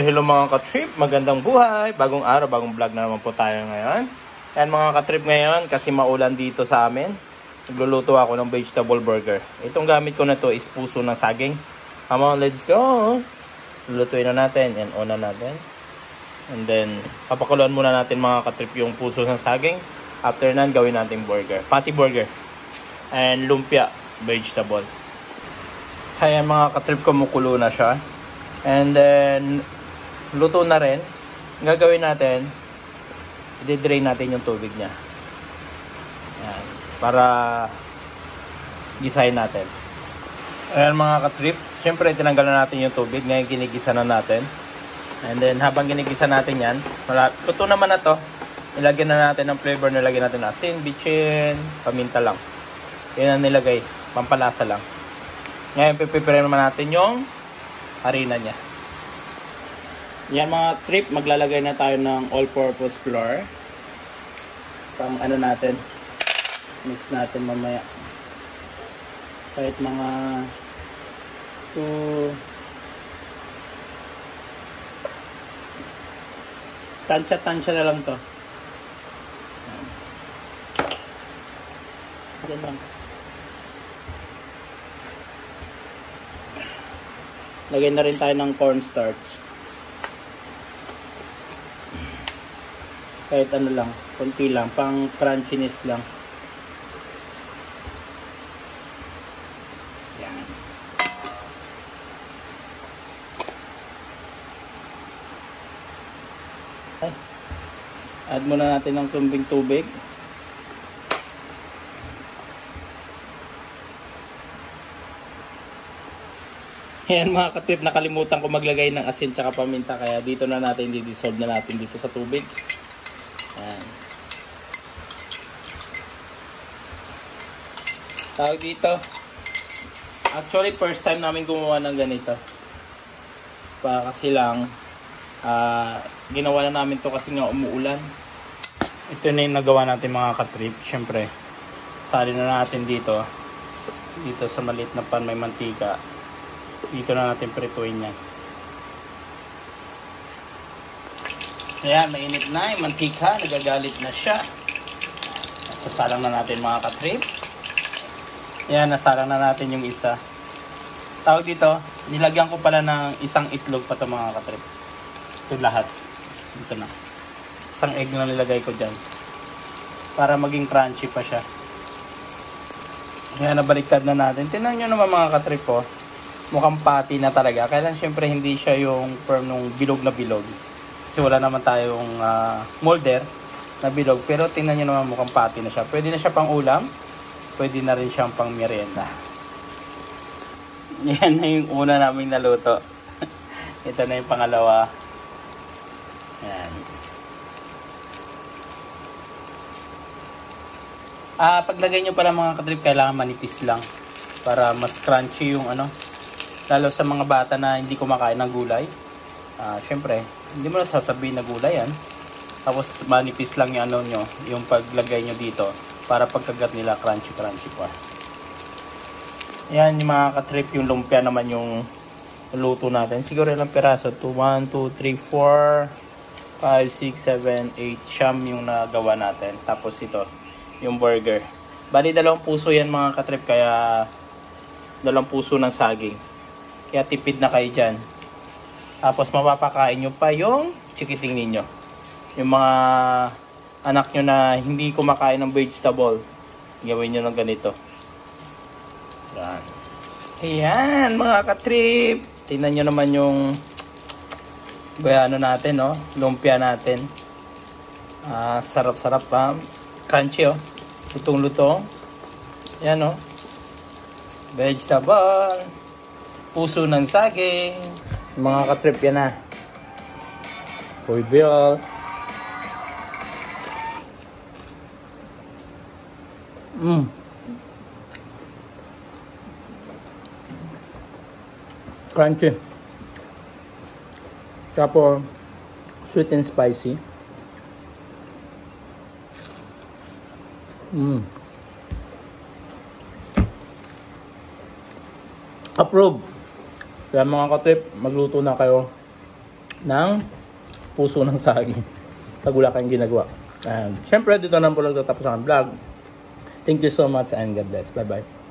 Hello mga ka-trip, magandang buhay, bagong araw, bagong vlog na naman po tayo ngayon. Yan mga ka-trip ngayon, kasi maulan dito sa amin, nagluluto ako ng vegetable burger. Itong gamit ko na to is puso ng saging. Come on, let's go! Lulutuin na natin, yan, una natin. And then, papakuluan muna natin mga ka-trip yung puso ng saging. After nan, gawin natin burger, patty burger. And lumpia, vegetable. Ayan mga ka-trip, kumukulo na siya. And then, luto na rin. Ang gagawin natin, i-drain natin yung tubig niya. Ayan, para gisahin natin. Ayan mga ka-trip, syempre tinanggal na natin yung tubig. Ngayon ginigisa na natin. And then, habang ginigisa natin yan, luto naman na to. Nilagyan na natin ng flavor, nilagyan natin ng asin, bitchin, paminta lang. Yan ang nilagay, pampalasa lang. Ngayon, pipipire naman natin yung harina niya. Yan mga trip, maglalagay na tayo ng all-purpose flour. Pang ano natin, mix natin mamaya. Kahit mga 2 tansya na lang to. Yan lang. Lagyan na rin tayo ng cornstarch. Kahit ano lang, konti lang, pang crunchiness lang. Yan. Okay. Add muna natin ng tubig. Ayan mga ka-trip, nakalimutan ko maglagay ng asin tsaka paminta, kaya dito na natin di-dissolve na natin dito sa tubig. Ayan. Tawag dito, actually first time namin gumawa ng ganito. Kasi lang ginawa na namin to kasi nga umuulan. Ito na yung nagawa natin mga ka-trip. Syempre, sali na natin dito sa maliit na pan, may mantika. Dito na natin prituin yan. Ayan, mainit na yung mantika. Nagagalit na siya. Nasasalang na natin mga ka-trip. Ayan, nasalang na natin yung isa. Tawag dito, nilagyan ko pala ng isang itlog pa ito mga ka-trip. Ito lahat. Dito na. Isang egg na nilagay ko dyan. Para maging crunchy pa siya. Ayan, nabaliktad na natin. Tingnan nyo naman mga ka-trip po. Mukhang patty na talaga. Kaya lang syempre hindi siya yung firm nung bilog na bilog. Kasi wala naman tayong molder na bilog. Pero tingnan nyo naman mukhang patty na siya. Pwede na siya pang ulam. Pwede na rin siyang pang merienda. Yan na yung una naming naluto. Ito na yung pangalawa. Yan. Paglagay nyo pala mga ka-trip, kailangan manipis lang. Para mas crunchy yung ano. Lalo sa mga bata na hindi kumakain ng gulay. Syempre, hindi mo na sasabihin na gulay yan. Tapos manipis lang yung ano nyo, yung paglagay nyo dito. Para pagkagat nila crunchy pa. Yan yung mga ka-trip, yung lumpia naman yung luto natin. Siguro ilang piraso. 1, 2, 3, 4, 5, 6, 7, 8. Siyam yung nagawa natin. Tapos ito, yung burger. Bali, 2 puso yan mga ka-trip. Kaya 2 puso ng saging. Kaya tipid na kayo dyan. Tapos mapapakain nyo pa yung chikiting ninyo. Yung mga anak nyo na hindi kumakain ng vegetable, gawin nyo ng ganito. Yan. Ayan mga ka-trip. Tingnan nyo naman yung ano natin, no? Lumpia natin. Sarap-sarap pa. Crunchy, oh. Lutong-lutong. Yan, oh. Vegetable. Puso ng saging. Mga ka-trip yan na. Cordial. Crunchy. Tapos sweet and spicy. Approve. Kaya mga ka-trip, magluto na kayo ng puso ng saging pag wala kayong ginagawa. And syempre dito na po nagtatapos ang vlog. Thank you so much and God bless. Bye bye.